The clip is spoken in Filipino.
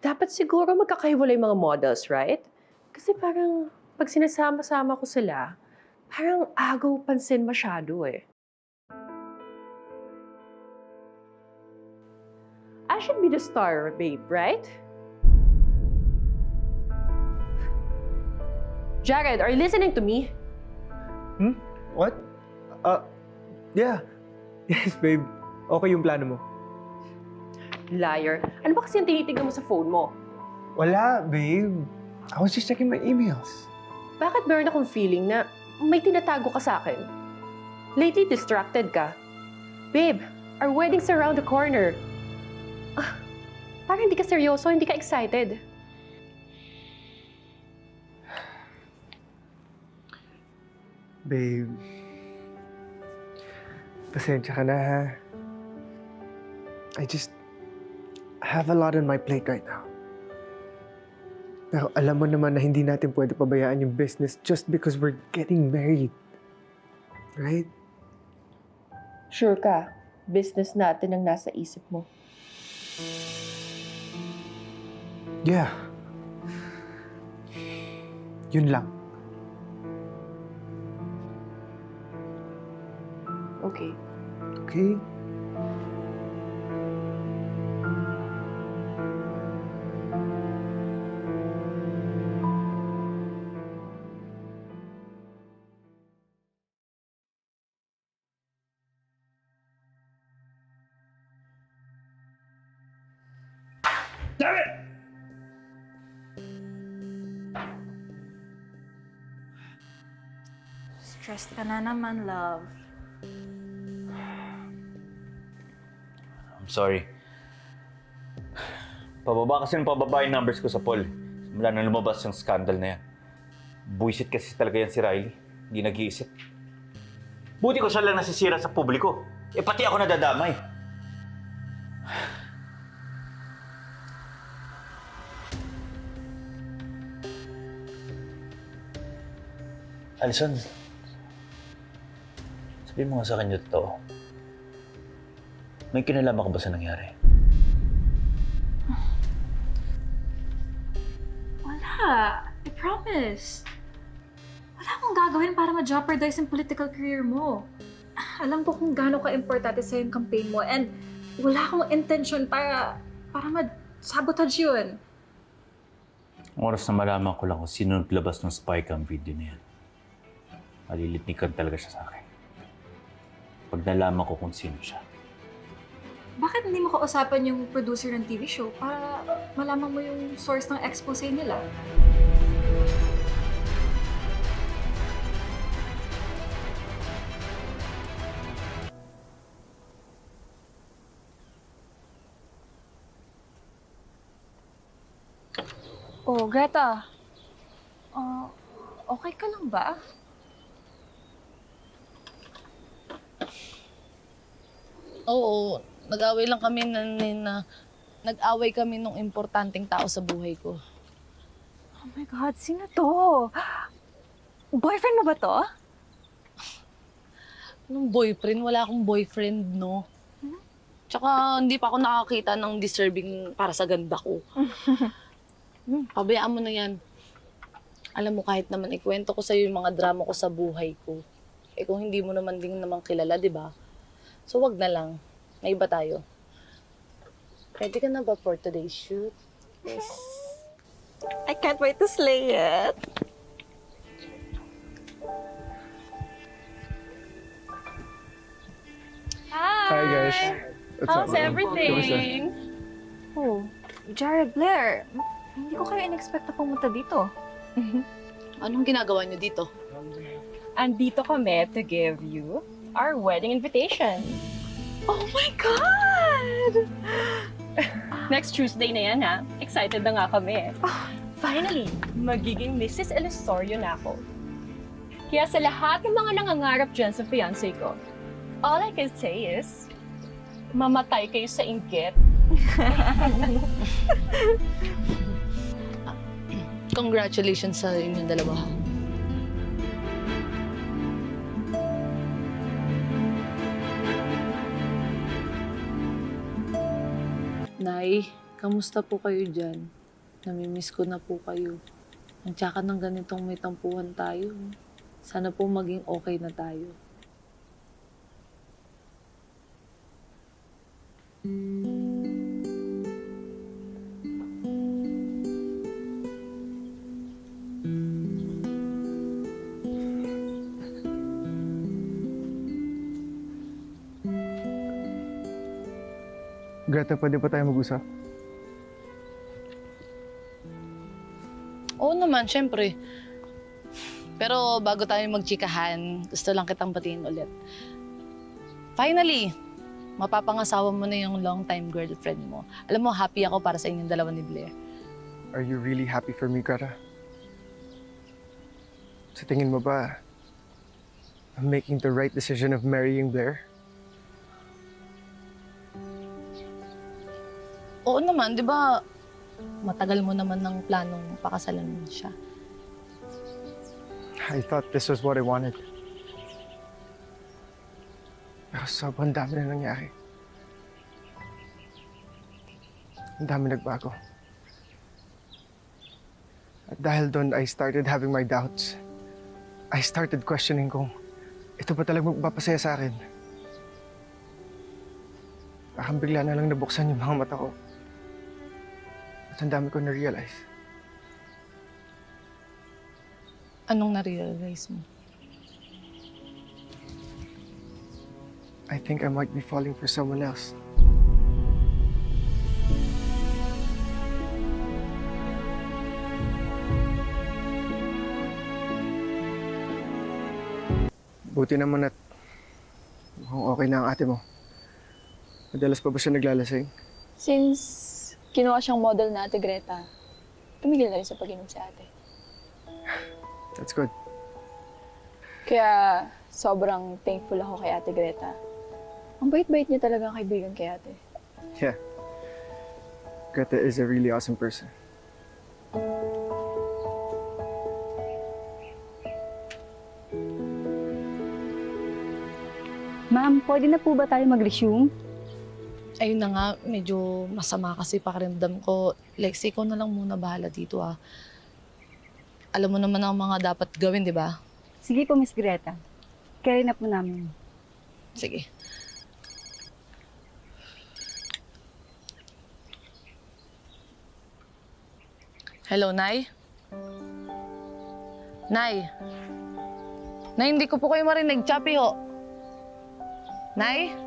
dapat siguro magkakahiwalay mga models, right? Kasi parang pag sinasama-sama ko sila, parang agaw pansin masyado eh. I should be the star, babe, right? Jared, are you listening to me? What? Yeah. Yes, babe. Okay yung plano mo. Liar. Ano ba kasi yung tinitignan mo sa phone mo? Wala, babe. I was just checking my emails. Bakit meron akong feeling na may tinatago ka sa akin? Lately, distracted ka. Babe, our wedding's around the corner. Parang hindi ka seryoso, hindi ka excited. Babe. Pasensya ka na, ha? I have a lot on my plate right now. Pero alam mo naman na hindi natin pwede pabayaan yung business just because we're getting married. Right? Sure ka, business natin ang nasa isip mo. Yeah. Yun lang. Okay. Okay? Damn it! Stressed ka na naman, love. I'm sorry. Pababa kasi ng pababa yung numbers ko sa poll. Simula na lumabas yung scandal na yan. Buisit kasi talaga yan si Riley. Hindi nag-iisip. Buti ko siya lang nasisira sa publiko. Eh pati ako nadadamay. Alison, sabihin mo nga sa akin yung totoo. May kinalaman ka ba sa nangyari? Wala. I promise. Wala akong gagawin para ma-jeopardize yung political career mo. Alam ko kung gaano ka-importante sa yung campaign mo and wala akong intention para ma-sabotage yun. Ang oras na malaman ko lang kung sino naglabas ng spy cam video na yan. Malilitnikan talaga siya sa akin. Pag nalaman ko kung sino siya. Bakit hindi mo kausapan yung producer ng TV show para malaman mo yung source ng expose nila? Oh, Greta. Okay ka lang ba? Oo, nag-away lang kami nag-away kami nung importanteng tao sa buhay ko. Oh my God, sino to? Boyfriend mo ba to? Anong boyfriend? Wala akong boyfriend, no? Tsaka hindi pa ako nakakita ng deserving para sa ganda ko. Pabayaan mo na yan. Alam mo, kahit naman ikwento ko sa'yo yung mga drama ko sa buhay ko. Eh kung hindi mo naman din naman kilala, di ba? So wag na lang. May iba tayo. Ready ka na ba for today's shoot? Yes. I can't wait to slay it. Hi, guys. What's How's up? everything? Oh, Jared Blair. Hindi ko kayo in-expect na pumunta dito. Anong ginagawa niyo dito? Andito kami to give you our wedding invitation. Oh my God! Next Tuesday na yan, ha? Excited na nga kami. Finally, magiging Mrs. Elisorio na ako. Kaya sa lahat ng mga nangangarap dyan sa fiancé ko, all I can say is, mamatay kayo sa inggit. Congratulations sa inyong dalawa. Nay, Kamusta po kayo dyan? Namimiss ko na po kayo. Ang tsaka ng ganitong may tampuhan tayo. Sana po maging okay na tayo. Greta, pwede pa tayo mag-usap? Oo naman, syempre. Pero bago tayo magchikahan, gusto lang kitang batiin ulit. Finally, mapapangasawa mo na yung long-time girlfriend mo. Alam mo, happy ako para sa inyong dalawa ni Blair. Are you really happy for me, Greta? Sa tingin mo ba, I'm making the right decision of marrying Blair? Oo naman, di ba matagal mo naman ng planong pakasalan mo siya. I thought this was what I wanted. Pero sobrang dami na nangyari. Ang dami nagbago. At dahil doon, I started having my doubts. I started questioning kung ito ba talagang magpapasaya sa akin. Parang bigla na lang nabuksan yung mga mata ko. At ang dami ko na-realize. Anong na-realize mo? I think I might be falling for someone else. Buti naman at mukhang okay na ang ate mo. Madalas pa ba siya naglalasing? Since kinuha siyang model na Ate Greta, tumigil na rin sa pag-inom si ate. That's good. Kaya sobrang thankful ako kay Ate Greta. Ang bait-bait niya talaga ang kaibigan kay ate. Yeah. Greta is a really awesome person. Ma'am, pwede na po ba tayo mag-resume? Ayun na nga, medyo masama kasi pakiramdam ko. Lexi, ikaw na lang muna bahala dito ah. Alam mo naman ang mga dapat gawin, di ba? Sige po, Miss Greta. Carry na po namin. Sige. Hello, Nay? Nay? Nay, hindi ko po kayo marinig. Chappy ho. Nay?